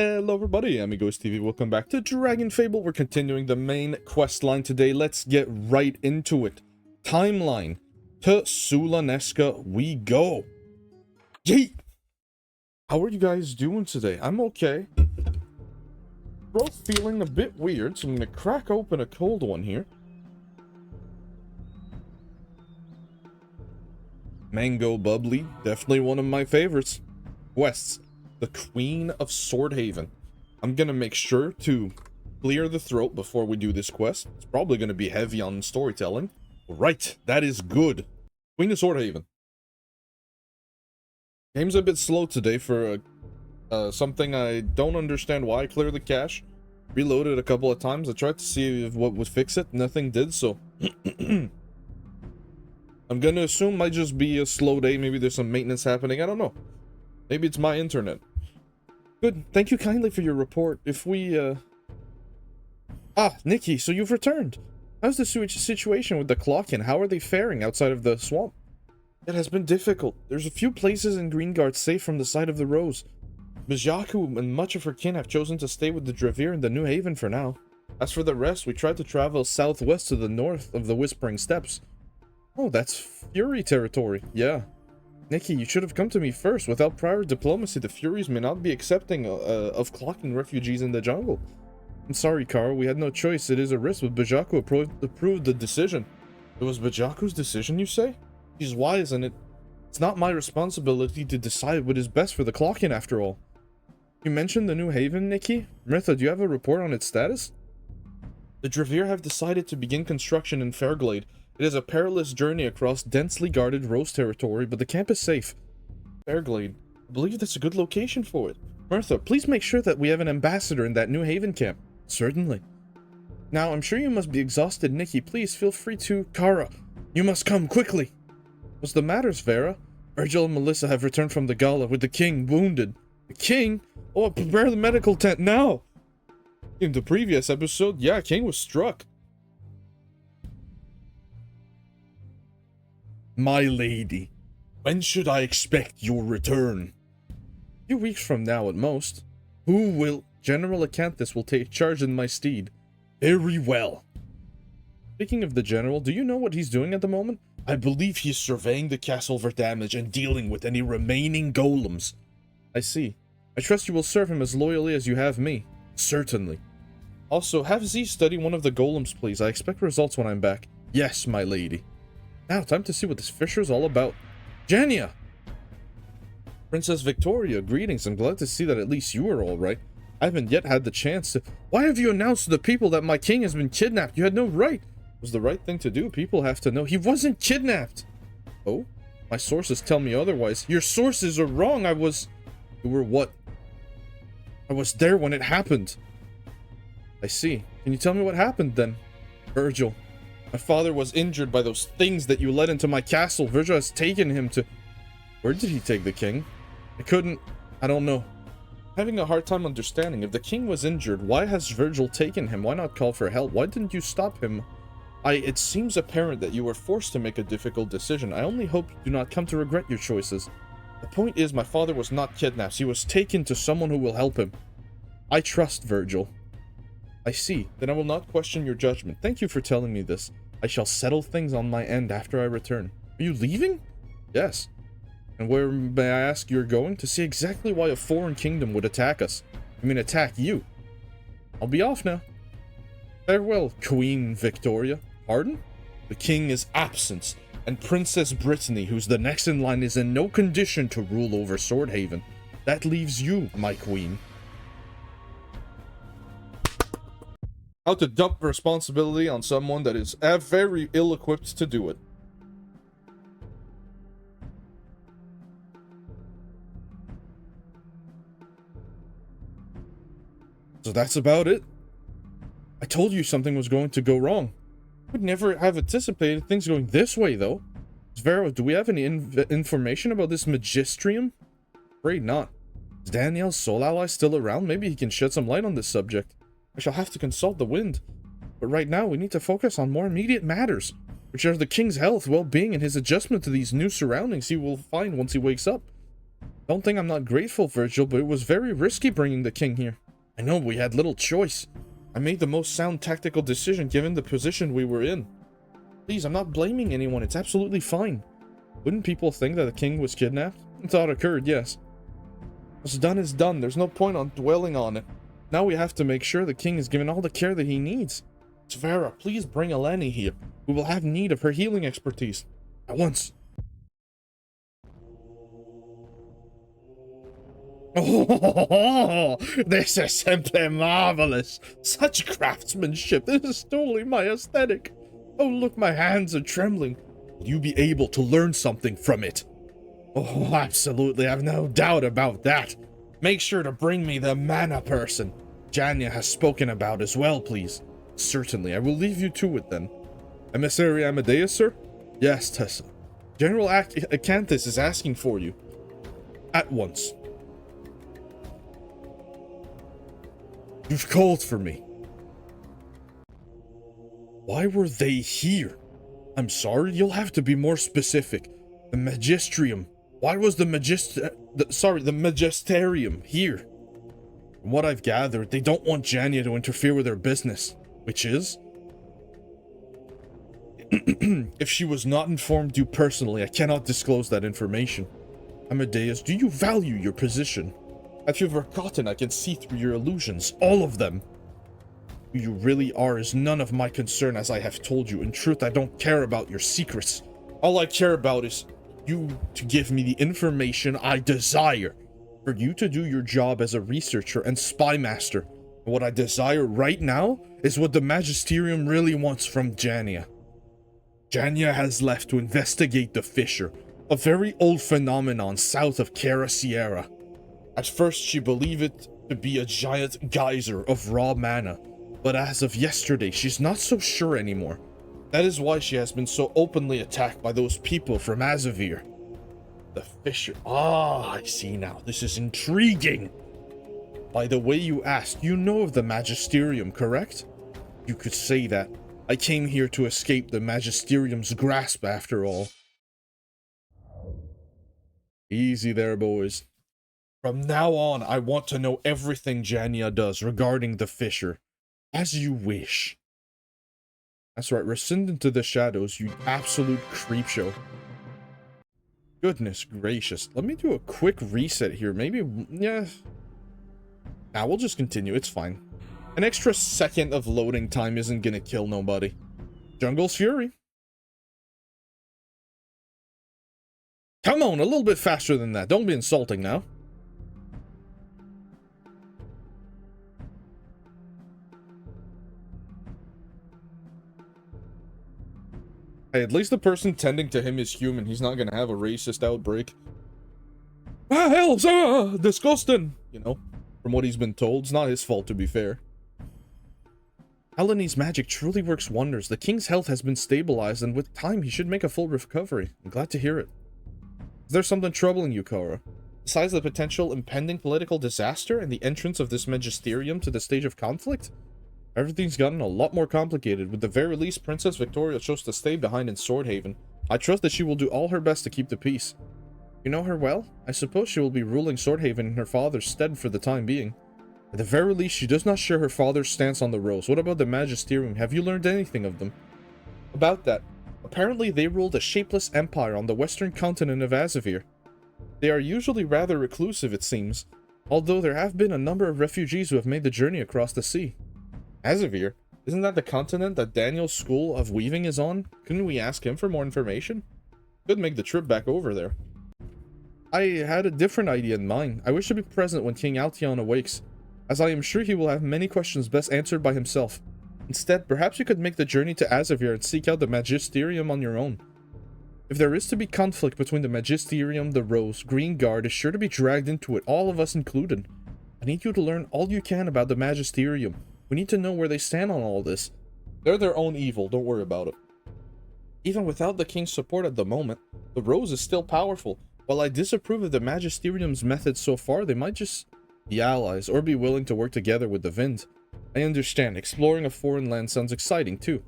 Hello everybody, Amigos TV, welcome back to Dragonfable. We're continuing the main quest line today. Let's get right into it. Timeline. To Sulaneska we go. Yeet! How are you guys doing today? I'm okay. Both feeling a bit weird, so I'm gonna crack open a cold one here. Mango bubbly, definitely one of my favorites. Quests. The Queen of Swordhaven. I'm gonna make sure to clear the throat before we do this quest. It's probably gonna be heavy on storytelling. Right, that is good. Queen of Swordhaven. Game's a bit slow today for something I don't understand why. I cleared the cache, reloaded a couple of times. I tried to see if what would fix it. Nothing did, so I'm gonna assume it might just be a slow day. Maybe there's some maintenance happening. I don't know. Maybe it's my internet. Good. Thank you kindly for your report. If we, Nikki, so you've returned. How's the situation with the Clock-in? How are they faring outside of the swamp? It has been difficult. There's a few places in Greengard safe from the side of the Rose. Mijaku and much of her kin have chosen to stay with the Dravir in the New Haven for now. As for the rest, we tried to travel southwest to the north of the Whispering Steppes. Oh, that's Fury territory. Yeah. Nikki, you should have come to me first. Without prior diplomacy, the Furies may not be accepting of clocking refugees in the jungle. I'm sorry, Carl. We had no choice. It is a risk, but Bajaku approved the decision. It was Bajaku's decision, you say? He's wise, and it's not my responsibility to decide what is best for the clocking, after all. You mentioned the New Haven, Nikki? Mirtha, do you have a report on its status? The Dravir have decided to begin construction in Fairglade. It is a perilous journey across densely guarded Rose territory, but the camp is safe. Fairglade. I believe that's a good location for it. Mirtha, please make sure that we have an ambassador in that New Haven camp. Certainly. Now, I'm sure you must be exhausted, Nikki. Please feel free to... Kara, you must come quickly. What's the matter, Vera? Virgil and Melissa have returned from the gala with the king wounded. The king? Oh, prepare the medical tent now! In the previous episode, yeah, King was struck. My lady, when should I expect your return? A few weeks from now at most. Who will? General Acanthus will take charge in my stead. Very well. Speaking of the general, do you know what he's doing at the moment? I believe he's surveying the castle for damage and dealing with any remaining golems. I see. I trust you will serve him as loyally as you have me. Certainly. Also, have Z study one of the golems, please. I expect results when I'm back. Yes, my lady. Now, time to see what this fisher's all about. Jaania! Princess Victoria, greetings. I'm glad to see that at least you are alright. I haven't yet had the chance to... Why have you announced to the people that my king has been kidnapped? You had no right. It was the right thing to do. People have to know. He wasn't kidnapped. Oh? My sources tell me otherwise. Your sources are wrong. You were what? I was there when it happened. I see. Can you tell me what happened then? Virgil. My father was injured by those things that you led into my castle. Virgil has taken him to... Where did he take the king? I don't know. Having a hard time understanding. If the king was injured, why has Virgil taken him? Why not call for help? Why didn't you stop him? It seems apparent that you were forced to make a difficult decision. I only hope you do not come to regret your choices. The point is, my father was not kidnapped. He was taken to someone who will help him. I trust Virgil. I see. Then I will not question your judgment. Thank you for telling me this. I shall settle things on my end after I return. Are you leaving? Yes. And where, may I ask, you're going? To see exactly why a foreign kingdom would attack us. I mean, attack you. I'll be off now. Farewell, Queen Victoria. Pardon? The king is absent, and Princess Brittany, who's the next in line, is in no condition to rule over Swordhaven. That leaves you, my queen. How to dump responsibility on someone that is very ill-equipped to do it. So that's about it. I told you something was going to go wrong. I would never have anticipated things going this way, though. Zvero, do we have any information about this Magistrium? Afraid not. Is Daniel's soul ally still around? Maybe he can shed some light on this subject. I shall have to consult the wind. But right now, we need to focus on more immediate matters, which are the king's health, well-being, and his adjustment to these new surroundings he will find once he wakes up. Don't think I'm not grateful, Virgil, but it was very risky bringing the king here. I know we had little choice. I made the most sound tactical decision given the position we were in. Please, I'm not blaming anyone. It's absolutely fine. Wouldn't people think that the king was kidnapped? The thought occurred, yes. What's done is done. There's no point on dwelling on it. Now we have to make sure the king is given all the care that he needs. Svera, please bring Eleni here. We will have need of her healing expertise. At once. Oh, this is simply marvelous. Such craftsmanship. This is totally my aesthetic. Oh, look, my hands are trembling. Will you be able to learn something from it? Oh, absolutely. I've no doubt about that. Make sure to bring me the mana person Jaania has spoken about as well, please. Certainly. I will leave you to it then. Emissary Amadeus, sir? Yes, Tessa. General Acanthus is asking for you. At once. You've called for me. Why were they here? I'm sorry, you'll have to be more specific. The Magisterium. Why was the Magisterium here? From what I've gathered, they don't want Jaania to interfere with their business. Which is? If she was not informed you personally, I cannot disclose that information. Amadeus, do you value your position? If you've forgotten, I can see through your illusions, all of them. Who you really are is none of my concern, as I have told you. In truth, I don't care about your secrets. All I care about is you to give me the information I desire. For you to do your job as a researcher and spy master. And what I desire right now is what the Magisterium really wants from Jaania. Jaania has left to investigate the fissure, a very old phenomenon south of Cara Sierra. At first, she believed it to be a giant geyser of raw mana, but as of yesterday, she's not so sure anymore. That is why she has been so openly attacked by those people from Azavir. The fissure. Ah, I see now. This is intriguing. By the way you asked, you know of the Magisterium, correct? You could say that. I came here to escape the Magisterium's grasp, after all. Easy there, boys. From now on, I want to know everything Jaania does regarding the fissure. As you wish. That's right, rescind into the shadows, you absolute creepshow. Goodness gracious. Let me do a quick reset here. Maybe, yeah. Nah, we'll just continue. It's fine. An extra second of loading time isn't gonna kill nobody. Jungle's Fury. Come on, a little bit faster than that. Don't be insulting now. Hey, at least the person tending to him is human. He's not gonna have a racist outbreak. Ah, hell, disgusting! You know, from what he's been told. It's not his fault, to be fair. Eleni's magic truly works wonders. The king's health has been stabilized, and with time, he should make a full recovery. I'm glad to hear it. Is there something troubling you, Kara? Besides the potential impending political disaster and the entrance of this Magisterium to the stage of conflict? Everything's gotten a lot more complicated. With the very least, Princess Victoria chose to stay behind in Swordhaven. I trust that she will do all her best to keep the peace. You know her well? I suppose she will be ruling Swordhaven in her father's stead for the time being. At the very least, she does not share her father's stance on the Rose. What about the Magisterium? Have you learned anything of them? About that. Apparently, they ruled a shapeless empire on the western continent of Azavir. They are usually rather reclusive, it seems, although there have been a number of refugees who have made the journey across the sea. Azavir? Isn't that the continent that Daniel's School of Weaving is on? Couldn't we ask him for more information? Could make the trip back over there. I had a different idea in mind. I wish to be present when King Altion awakes, as I am sure he will have many questions best answered by himself. Instead, perhaps you could make the journey to Azavir and seek out the Magisterium on your own. If there is to be conflict between the Magisterium, the Rose, Green Guard is sure to be dragged into it, all of us included. I need you to learn all you can about the Magisterium. We need to know where they stand on all this. They're their own evil, don't worry about it. Even without the king's support at the moment, the Rose is still powerful. While I disapprove of the Magisterium's methods so far, they might just be allies or be willing to work together with the Vind. I understand, exploring a foreign land sounds exciting too.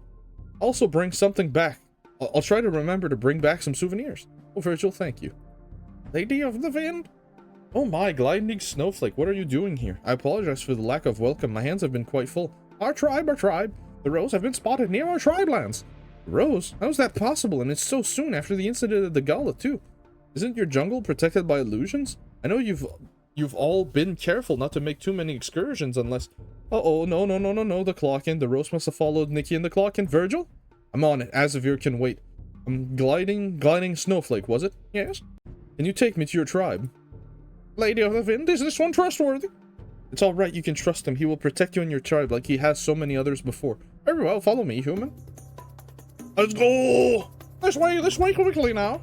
Also bring something back. I'll try to remember to bring back some souvenirs. Oh, Virgil, thank you. Lady of the Vind? Oh my, gliding snowflake, what are you doing here? I apologize for the lack of welcome. My hands have been quite full. Our tribe. The Rose have been spotted near our tribe lands. Rose? How is that possible? And it's so soon after the incident at the Gala, too. Isn't your jungle protected by illusions? I know you've all been careful not to make too many excursions unless... Uh-oh, no, the Clockin. The Rose must have followed Nikki and the Clockin. Virgil? I'm on it. Asavir can wait. Gliding snowflake, was it? Yes. Can you take me to your tribe? Lady of the Wind, is this one trustworthy? It's alright, you can trust him. He will protect you and your tribe like he has so many others before. Very well, follow me, human. Let's go! This way quickly now.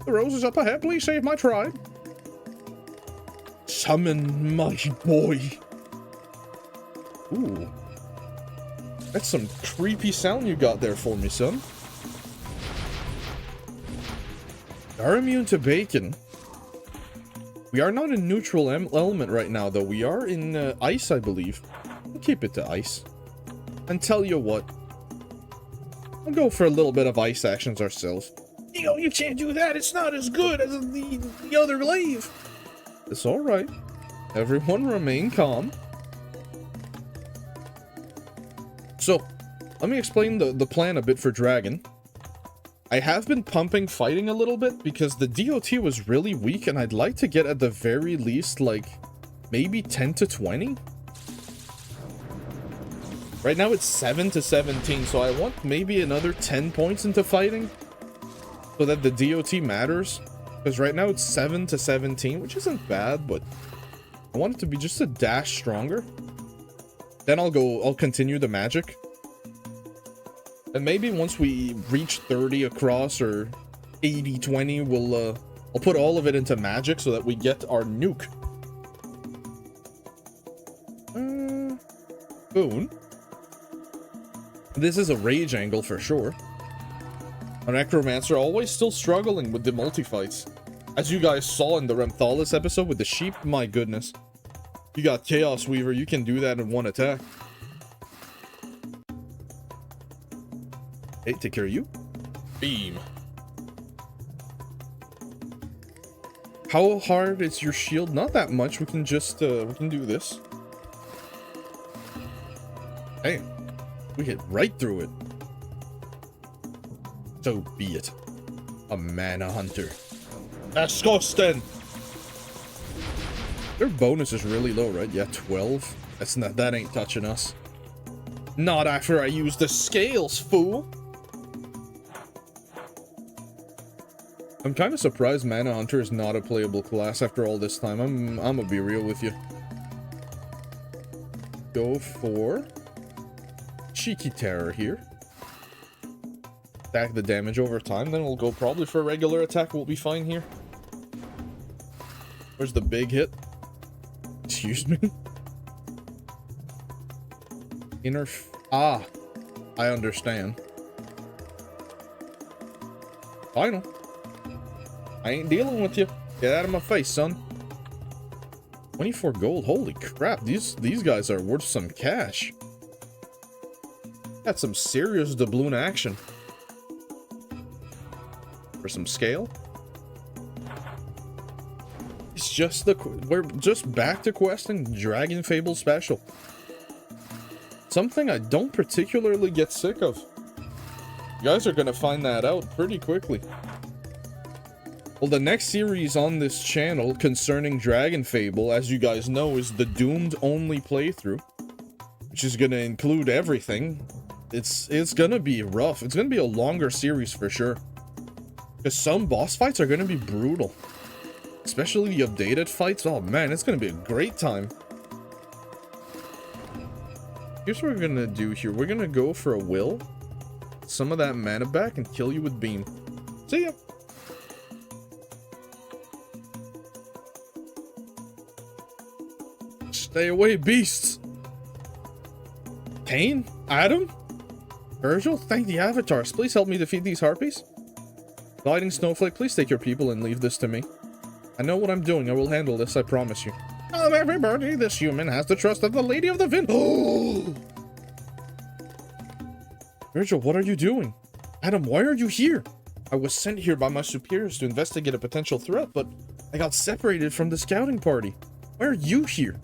The Rose is up ahead, please save my tribe. Summon my boy. Ooh. That's some creepy sound you got there for me, son. Are immune to bacon. We are not in neutral element right now, though. We are in ice, I believe. We'll keep it to ice. And tell you what. We'll go for a little bit of ice actions ourselves. You can't do that. It's not as good as the other glaive. It's alright. Everyone remain calm. So, let me explain the plan a bit for Dragon. I have been pumping fighting a little bit because the DOT was really weak and I'd like to get at the very least like maybe 10 to 20. Right now it's 7 to 17, so I want maybe another 10 points into fighting so that the DOT matters. Because right now it's 7 to 17, which isn't bad, but I want it to be just a dash stronger. Then I'll continue the magic. And maybe once we reach 30 across or 80-20, I'll put all of it into magic so that we get our nuke. Boon. This is a rage angle for sure. Our Necromancer always still struggling with the multi-fights. As you guys saw in the Remphalis episode with the sheep, my goodness. You got Chaos Weaver, you can do that in one attack. Hey, take care of you. Beam. How hard is your shield? Not that much. We can just, we can do this. Hey, we hit right through it. So be it. A mana hunter. Disgusting! Their bonus is really low, right? Yeah, 12. That ain't touching us. Not after I use the scales, fool! I'm kind of surprised Mana Hunter is not a playable class after all this time. I'm gonna be real with you. Go for Cheeky Terror here. Stack the damage over time, then we'll go probably for a regular attack. We'll be fine here. Where's the big hit? Excuse me? I understand. Final. I ain't dealing with you. Get out of my face, son. 24 gold. Holy crap. These guys are worth some cash. Got some serious doubloon action. For some scale. It's just we're just back to questing Dragonfable special. Something I don't particularly get sick of. You guys are gonna find that out pretty quickly. Well, the next series on this channel concerning Dragonfable, as you guys know, is the Doomed only playthrough, which is gonna include everything. It's gonna be rough. It's gonna be a longer series for sure. Because some boss fights are gonna be brutal. Especially the updated fights. Oh man, it's gonna be a great time. Here's what we're gonna do here. We're gonna go for a will. Some of that mana back and kill you with beam. See ya. Stay away, beasts. Kane? Adam? Virgil? Thank the avatars. Please help me defeat these harpies. Gliding snowflake, please take your people and leave this to me. I know what I'm doing. I will handle this, I promise you. Hello, everybody. This human has the trust of the Lady of the Wind. Oh! Virgil, what are you doing? Adam, why are you here? I was sent here by my superiors to investigate a potential threat, but I got separated from the scouting party. Why are you here?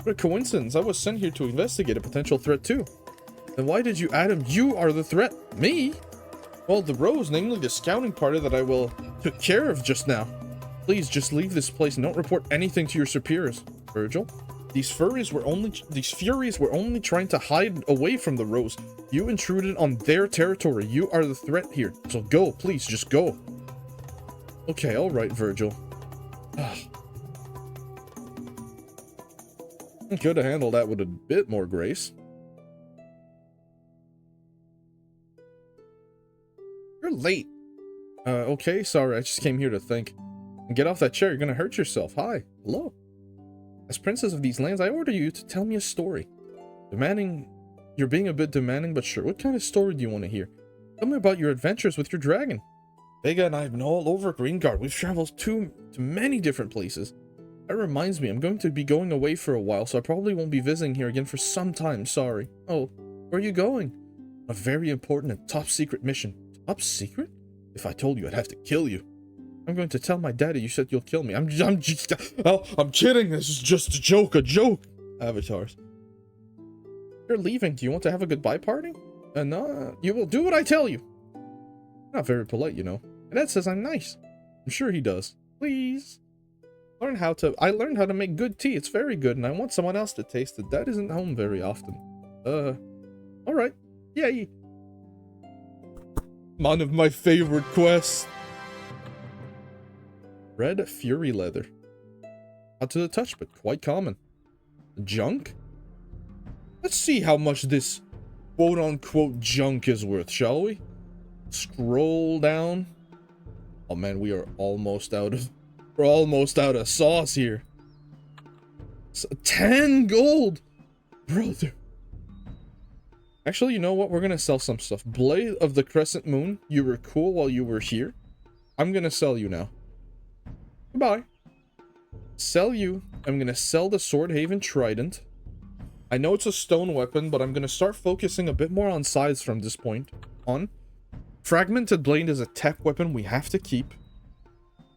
What a coincidence. I was sent here to investigate a potential threat too. Then why did you, Adam? You are the threat. Me? Well, the Rose, namely the scouting party that I took care of just now. Please just leave this place and don't report anything to your superiors. Virgil? These furies were only trying to hide away from the Rose. You intruded on their territory. You are the threat here. So go, please, just go. Okay, alright, Virgil. I could have handled that with a bit more grace. You're late. Okay, sorry, I just came here to think. And get off that chair, you're gonna hurt yourself. Hi. Hello. As princess of these lands, I order you to tell me a story. You're being a bit demanding, but sure. What kind of story do you want to hear? Tell me about your adventures with your dragon. Vega and I have been all over Greengard. We've traveled to many different places. That reminds me, I'm going to be going away for a while, so I probably won't be visiting here again for some time, sorry. Oh, where are you going? A very important and top secret mission. Top secret? If I told you, I'd have to kill you. I'm going to tell my daddy you said you'll kill me. I'm kidding. This is just a joke. Avatars. You're leaving. Do you want to have a goodbye party? No, you will do what I tell you. Not very polite, you know. My dad says I'm nice. I'm sure he does. Please. I learned how to make good tea. It's very good, and I want someone else to taste it. Dad isn't home very often. Alright. Yay. One of my favorite quests. Red Fury Leather. Not to the touch, but quite common. Junk? Let's see how much this quote-unquote junk is worth, shall we? Scroll down. Oh man, we're almost out of sauce here. So, 10 gold! Brother. Actually, you know what? We're gonna sell some stuff. Blade of the Crescent Moon. You were cool while you were here. I'm gonna sell you now. Goodbye. Sell you. I'm gonna sell the Swordhaven Trident. I know it's a stone weapon, but I'm gonna start focusing a bit more on size from this point on. Fragmented Blade is a tech weapon we have to keep.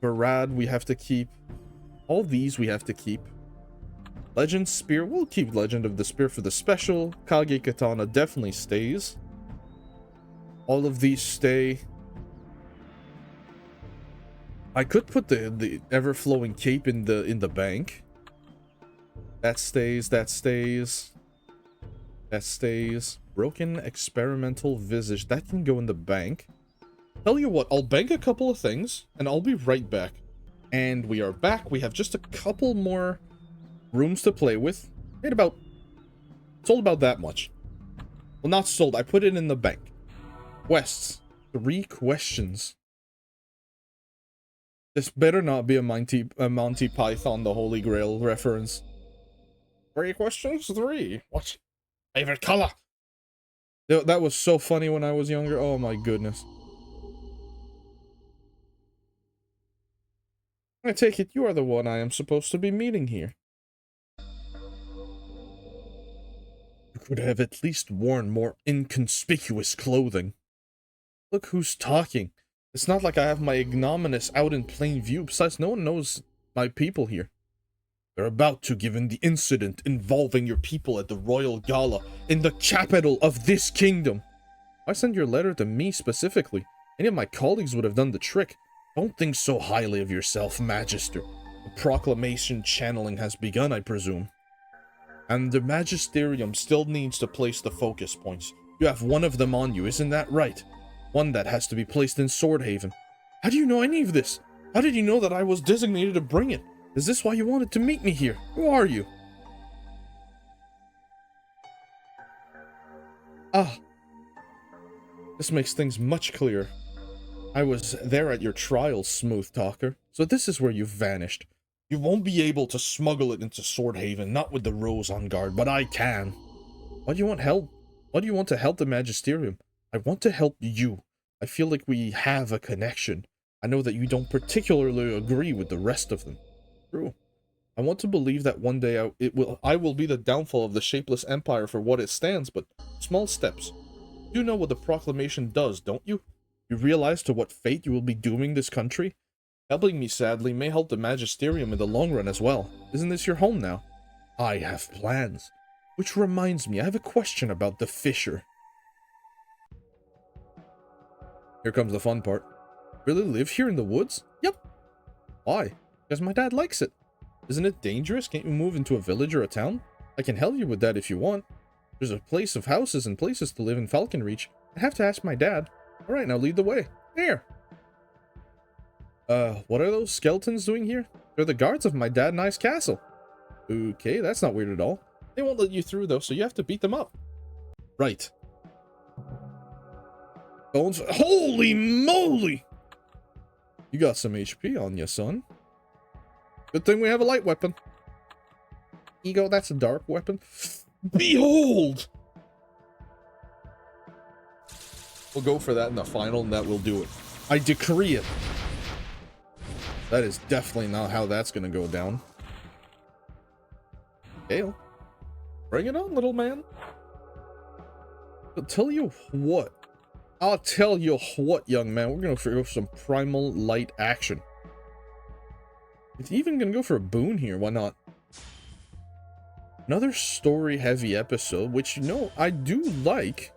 Barad we have to keep. All these we have to keep. Legend Spear, we'll keep Legend of the Spear for the special. Kage Katana definitely stays. All of these stay. I could put the ever-flowing cape in the bank. That stays, that stays. That stays. Broken experimental visage. That can go in the bank. Tell you what, I'll bank a couple of things, and I'll be right back. And we are back. We have just a couple more rooms to play with. Sold about that much. Well, not sold. I put it in the bank. Quests. 3 questions. This better not be a Monty Python, the Holy Grail reference. 3 questions? 3. What? Favorite color? That was so funny when I was younger. Oh my goodness. I take it you are the one I am supposed to be meeting here. You could have at least worn more inconspicuous clothing. Look who's talking. It's not like I have my ignominious out in plain view. Besides, no one knows my people here. They're about to, given the incident involving your people at the Royal Gala in the capital of this kingdom. Why send your letter to me specifically? Any of my colleagues would have done the trick. Don't think so highly of yourself, Magister. The proclamation channeling has begun, I presume. And the Magisterium still needs to place the focus points. You have one of them on you, isn't that right? One that has to be placed in Swordhaven. How do you know any of this? How did you know that I was designated to bring it? Is this why you wanted to meet me here? Who are you? Ah. This makes things much clearer. I was there at your trial, smooth talker. So this is where you've vanished. You won't be able to smuggle it into Swordhaven, not with the Rose on guard, but I can. Why do you want help? Why do you want to help the Magisterium? I want to help you. I feel like we have a connection. I know that you don't particularly agree with the rest of them. True. I want to believe that one day I will be the downfall of the shapeless empire for what it stands, but small steps. You know what the proclamation does, don't you? You realize to what fate you will be dooming this country? Helping me, sadly, may help the Magisterium in the long run as well. Isn't this your home now? I have plans. Which reminds me, I have a question about the Fisher. Here comes the fun part. Really live here in the woods? Yep. Why? Because my dad likes it. Isn't it dangerous? Can't you move into a village or a town? I can help you with that if you want. There's a place of houses and places to live in Falcon Reach. I have to ask my dad. Alright, now lead the way. Here. What are those skeletons doing here? They're the guards of my dad and I's castle. Okay, that's not weird at all. They won't let you through though, so you have to beat them up. Right. Bones. Holy moly! You got some HP on you, son. Good thing we have a light weapon. Ego, that's a dark weapon. Behold! We'll go for that in the final, and that will do it. I decree it. That is definitely not how that's gonna go down. Hail. Bring it on, little man. I'll tell you what. I'll tell you what, young man. We're gonna go for some primal light action. It's even gonna go for a boon here. Why not? Another story-heavy episode, which, you know, I do like.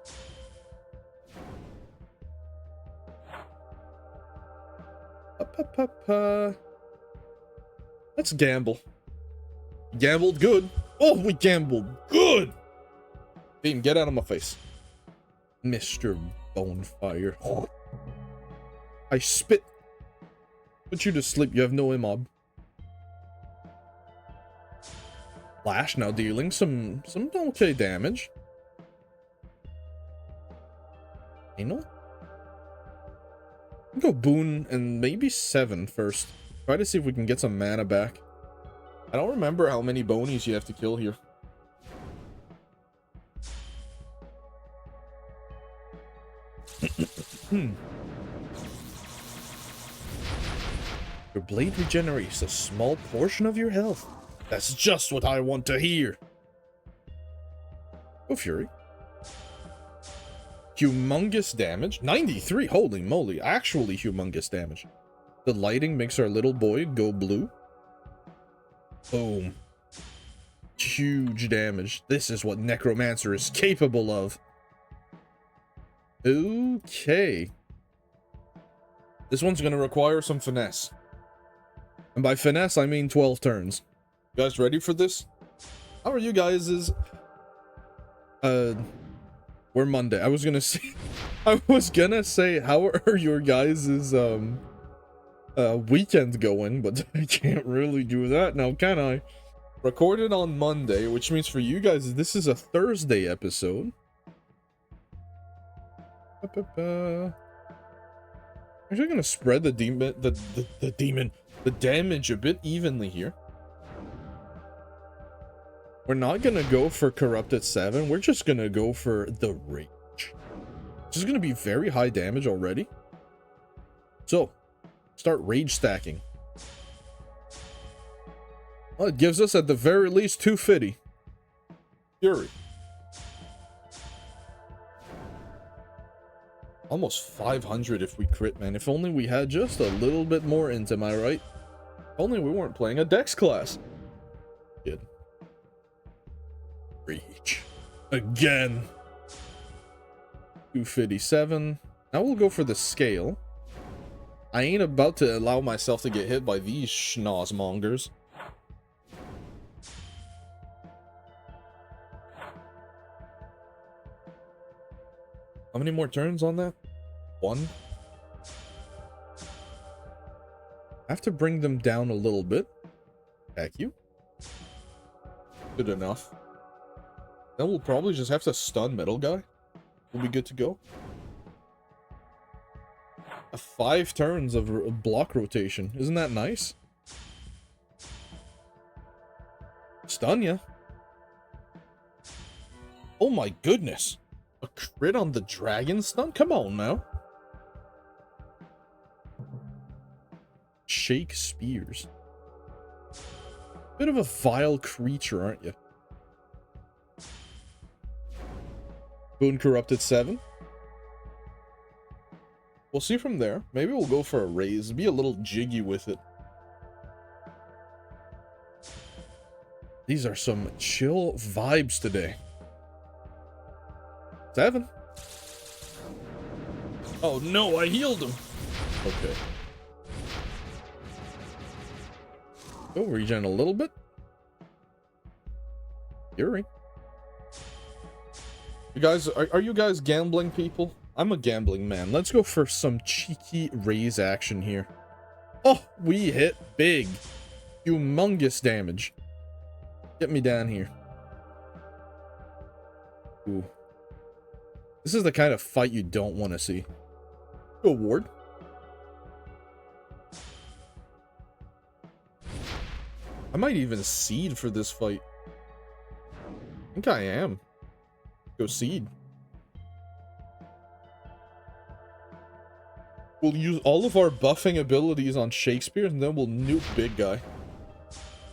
Let's gamble. Gambled good. Oh, we gambled good. Beam, get out of my face. Mr. Bonefire. I spit. Put you to sleep. You have no immob. Flash now dealing some okay damage. You know? Go boon and maybe 7 first. Try to see if we can get some mana back. I don't remember how many bonies you have to kill here. Your blade regenerates a small portion of your health. That's just what I want to hear. Go Fury. Humongous damage. 93. Holy moly. Actually humongous damage. The lighting makes our little boy go blue. Boom. Huge damage. This is what Necromancer is capable of. Okay. This one's going to require some finesse. And by finesse, I mean 12 turns. You guys ready for this? How are you guys? We're Monday. I was gonna say, how are your guys' weekend going? But I can't really do that now, can I? Recorded on Monday, which means for you guys, this is a Thursday episode. Actually, gonna spread the damage a bit evenly here. We're not gonna go for Corrupted 7. We're just gonna go for the Rage. This is gonna be very high damage already. So, start Rage stacking. Well, it gives us at the very least 250. Fury. Almost 500 if we crit, man. If only we had just a little bit more int, am I right? If only we weren't playing a Dex class. Good. Reach. Again. 257. Now we'll go for the scale. I ain't about to allow myself to get hit by these schnozmongers. How many more turns on that? 1. I have to bring them down a little bit. Thank you. Good enough. Then we'll probably just have to stun Metal Guy. We'll be good to go. 5 turns of block rotation. Isn't that nice? Stun ya. Oh my goodness. A crit on the dragon stun? Come on now. Shake spears. Bit of a vile creature, aren't you? Boon Corrupted 7. We'll see from there. Maybe we'll go for a raise. Be a little jiggy with it. These are some chill vibes today. 7. Oh no, I healed him. Okay. Go regen a little bit. Fury. You guys, are you guys gambling people? I'm a gambling man. Let's go for some cheeky raise action here. Oh, we hit big. Humongous damage. Get me down here. Ooh. This is the kind of fight you don't want to see. Go ward. I might even seed for this fight. I think I am. Go seed. We'll use all of our buffing abilities on Shakespeare, and then we'll nuke big guy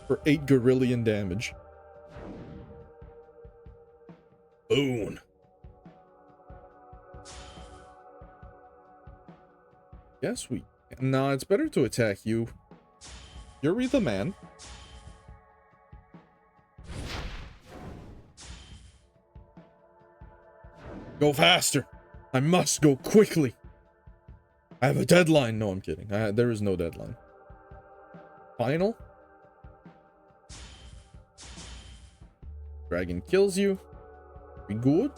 for 8 gorillion damage. Boom. Yes, we... Nah, it's better to attack you. You're the man. Go faster. I must go quickly. I have a deadline. No, I'm kidding. There is no deadline. Final. Dragon kills you. We good?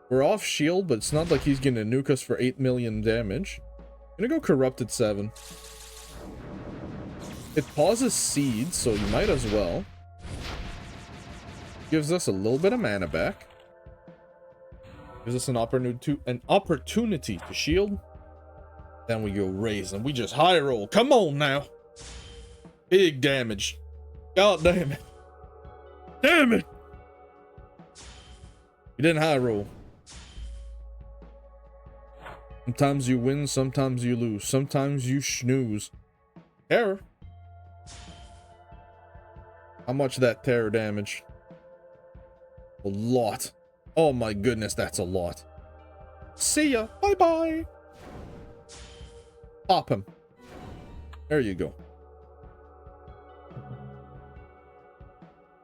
We're off shield, but it's not like he's gonna nuke us for 8 million damage. I'm gonna go Corrupted 7. It pauses seed, so you might as well. Gives us a little bit of mana back. Gives us an opportunity to shield. Then we go raise, and we just high roll. Come on now. Big damage. God damn it. Damn it. We didn't high roll. Sometimes you win, sometimes you lose. Sometimes you snooze. Terror. How much that terror damage? A lot. Oh my goodness, that's a lot. See ya. Bye-bye. Pop him. There you go.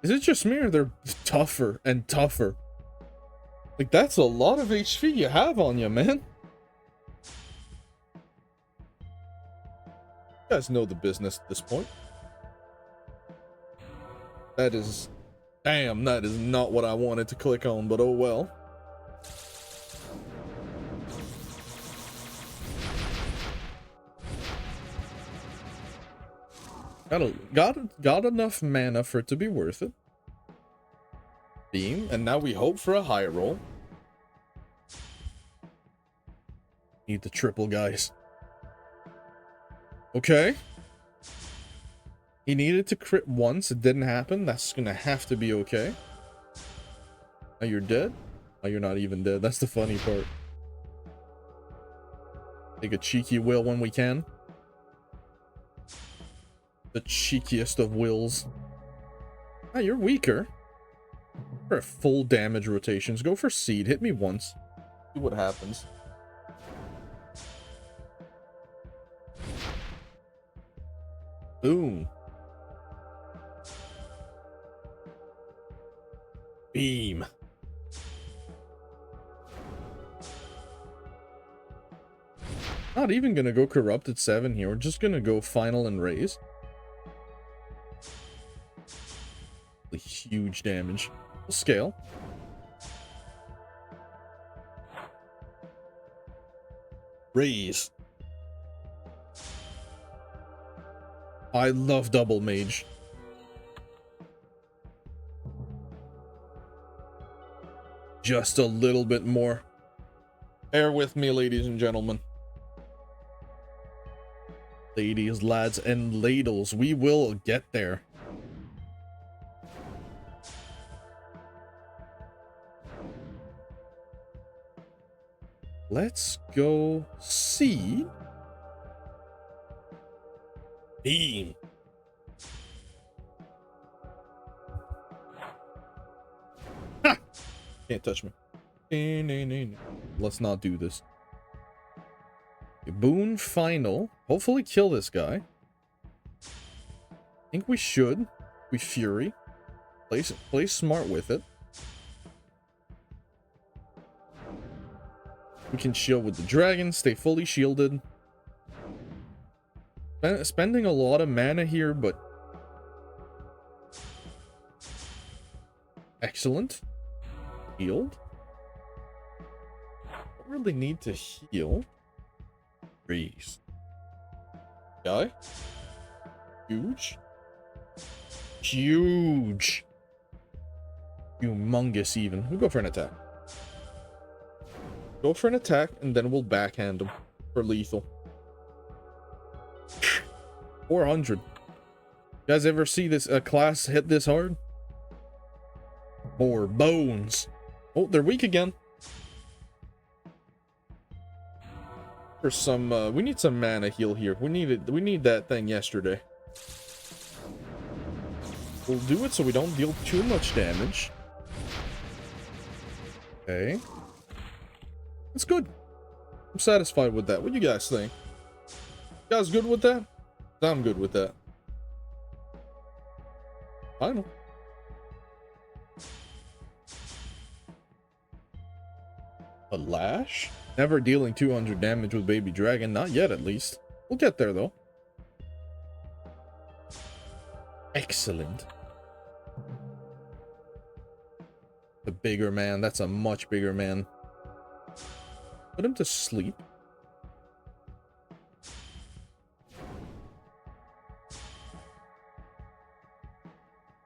Is it just me, or they're tougher and tougher? Like, that's a lot of HP you have on you, man. You guys know the business at this point. That is... Damn, that is not what I wanted to click on, but oh well. Got enough mana for it to be worth it. Beam, and now we hope for a high roll. Need the triple, guys. Okay. He needed to crit once. It didn't happen. That's gonna have to be okay. Now you're dead? Oh, you're not even dead. That's the funny part. Take a cheeky will when we can. The cheekiest of wills. Ah, you're weaker. For full damage rotations, go for seed. Hit me once. See what happens. Boom. Beam. Not even gonna go Corrupted 7 here. We're just gonna go final and raise. Huge damage. We'll scale. Raise. I love double mage. Just a little bit more. Bear with me, ladies and gentlemen. Ladies, lads, and ladles, we will get there. Let's go see. Beam. Ha! Can't touch me. Let's not do this. Boon final. Hopefully kill this guy. I think we should. We Fury. Play smart with it. We can shield with the dragon. Stay fully shielded. Spending a lot of mana here, but... excellent. Healed. Don't really need to heal. Freeze. Guy. Huge. Huge. Humongous even. We'll go for an attack. Go for an attack, and then we'll backhand him for lethal. 400. You guys ever see this class hit this hard? More bones. Oh, they're weak again. For some, we need some mana heal here. We need that thing yesterday. We'll do it so we don't deal too much damage. Okay. That's good. I'm satisfied with that. What do you guys think? You guys good with that? I'm good with that. Final. A lash? Never dealing 200 damage with Baby Dragon. Not yet, at least. We'll get there, though. Excellent. The bigger man. That's a much bigger man. Put him to sleep.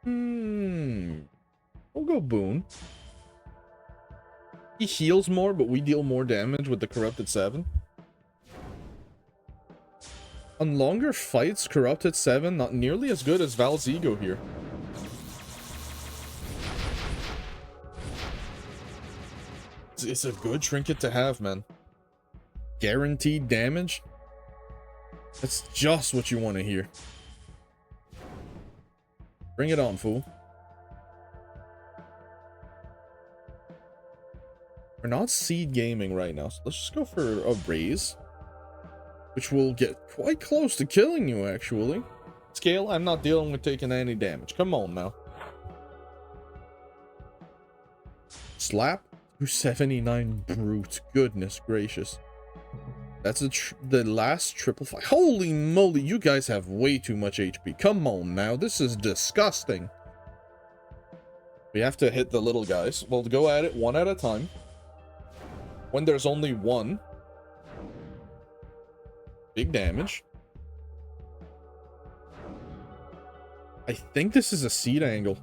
We'll go Boon. He heals more, but we deal more damage with the Corrupted 7. On longer fights, Corrupted 7 not nearly as good as Val's Ego here. It's a good trinket to have, man. Guaranteed damage. That's just what you want to hear. Bring it on, fool. We're not seed gaming right now, so let's just go for a raise. Which will get quite close to killing you, actually. Scale, I'm not dealing with taking any damage. Come on now. Slap. 279 brute. Goodness gracious. That's the last triple fight. Holy moly, you guys have way too much HP. Come on now, this is disgusting. We have to hit the little guys. We'll go at it one at a time. When there's only one. Big damage. I think this is a seed angle.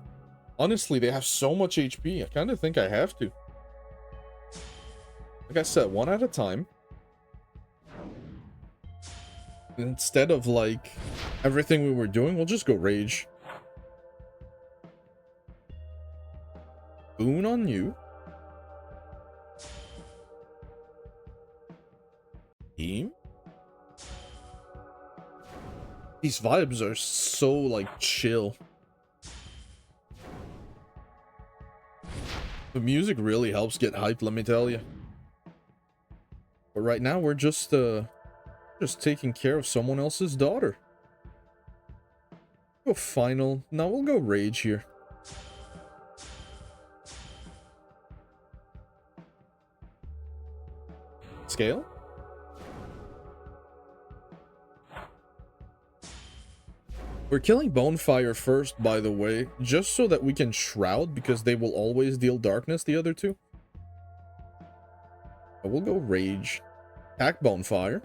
Honestly, they have so much HP. I kind of think I have to. Like I said, one at a time. Instead of, like, everything we were doing, we'll just go rage. Boon on you. Team. These vibes are so, like, chill. The music really helps get hyped, let me tell you. But right now, we're just taking care of someone else's daughter. Go final. Now we'll go rage here. Scale. We're killing Bonefire first, by the way, just so that we can Shroud, because they will always deal darkness, the other two. But we'll go Rage. Attack Bonefire.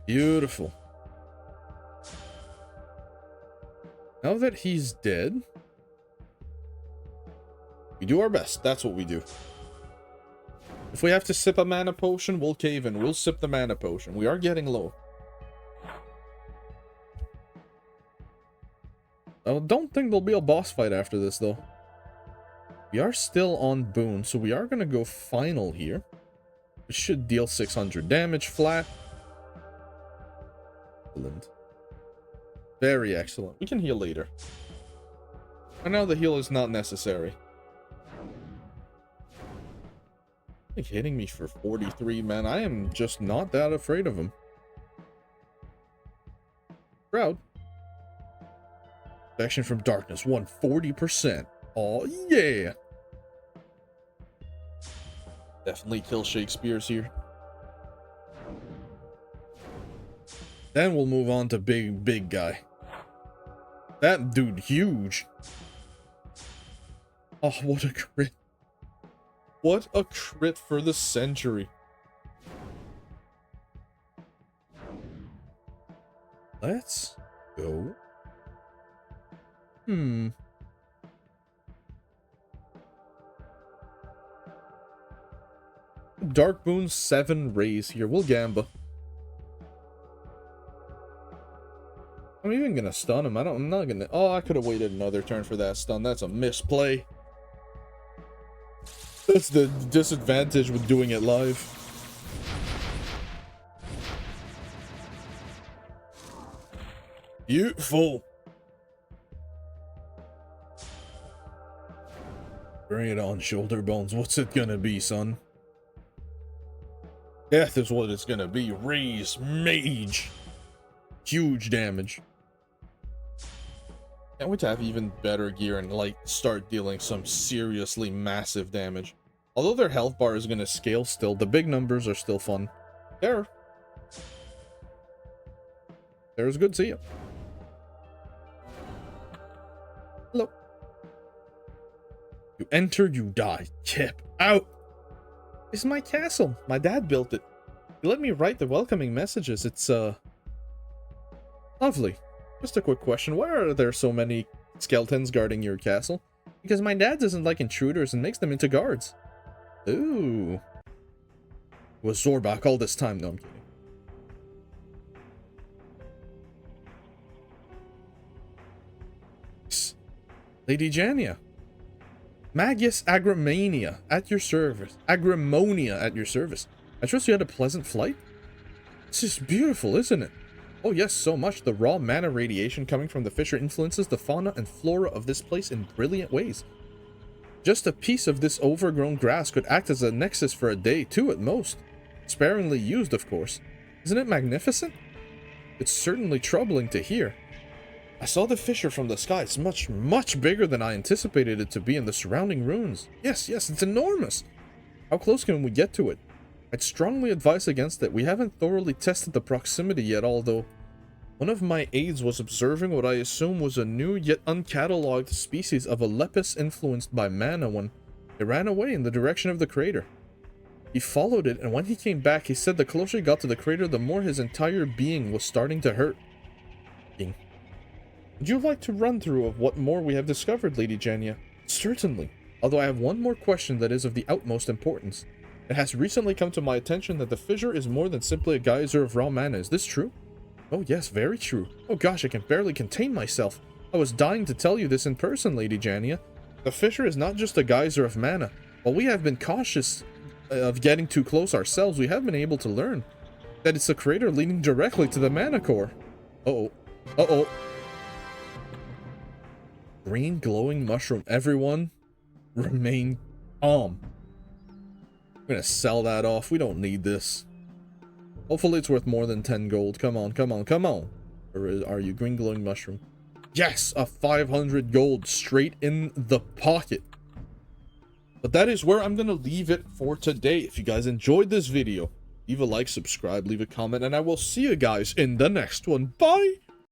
Beautiful. Now that he's dead, we do our best. That's what we do. If we have to sip a mana potion, we'll cave in. We'll sip the mana potion. We are getting low. I don't think there'll be a boss fight after this, though. We are still on Boon, so we are going to go final here. It should deal 600 damage flat. Excellent. Very excellent. We can heal later. And now the heal is not necessary. Like hitting me for 43, man. I am just not that afraid of him. Proud. Protection from darkness, 140%. Oh yeah. Definitely kill Shakespeare's here. Then we'll move on to big guy. That dude huge. Oh, what a crit. What a crit for the century. Let's go. Dark Boon 7 raise here. We'll gamba. I'm even gonna stun him. I'm not gonna. Oh, I could have waited another turn for that stun. That's a misplay. That's the disadvantage with doing it live. Beautiful. Bring it on, shoulder bones. What's it gonna be, son? Death is what it's gonna be. Raise mage. Huge damage. Can't wait to have even better gear and like start dealing some seriously massive damage. Although their health bar is gonna scale still, the big numbers are still fun. There's good. See ya. Hello. You enter, you die. Kip out. This is my castle. My dad built it. He let me write the welcoming messages. It's lovely. Just a quick question. Why are there so many skeletons guarding your castle? Because my dad doesn't like intruders and makes them into guards. Ooh. Was Zorbak all this time? No, I'm kidding. Lady Jaania. Magus Agrimania at your service. Agrimonia at your service. I trust you had a pleasant flight? This is beautiful, isn't it? Oh yes, so much. The raw mana radiation coming from the fissure influences the fauna and flora of this place in brilliant ways. Just a piece of this overgrown grass could act as a nexus for a day, two at most. Sparingly used, of course. Isn't it magnificent? It's certainly troubling to hear. I saw the fissure from the sky. It's much bigger than I anticipated it to be in the surrounding ruins. Yes, it's enormous. How close can we get to it? I'd strongly advise against it. We haven't thoroughly tested the proximity yet, although one of my aides was observing what I assume was a new yet uncatalogued species of a lepus influenced by mana when it ran away in the direction of the crater. He followed it, and when he came back, he said the closer he got to the crater, the more his entire being was starting to hurt. Would you like to run through of what more we have discovered, Lady Jaania? Certainly. Although I have one more question that is of the utmost importance. It has recently come to my attention that the fissure is more than simply a geyser of raw mana. Is this true? Oh yes, very true. Oh gosh, I can barely contain myself. I was dying to tell you this in person, Lady Jaania. The fissure is not just a geyser of mana. While we have been cautious of getting too close ourselves, we have been able to learn that it's a crater leading directly to the mana core. Uh-oh. Green glowing mushroom. Everyone, remain calm. I'm gonna sell that off. We don't need this. Hopefully it's worth more than 10 gold. Come on. Or are you green glowing mushroom? Yes, a 500 gold straight in the pocket. But that is where I'm gonna leave it for today. If you guys enjoyed this video, leave a like, subscribe, leave a comment, and I will see you guys in the next one. Bye!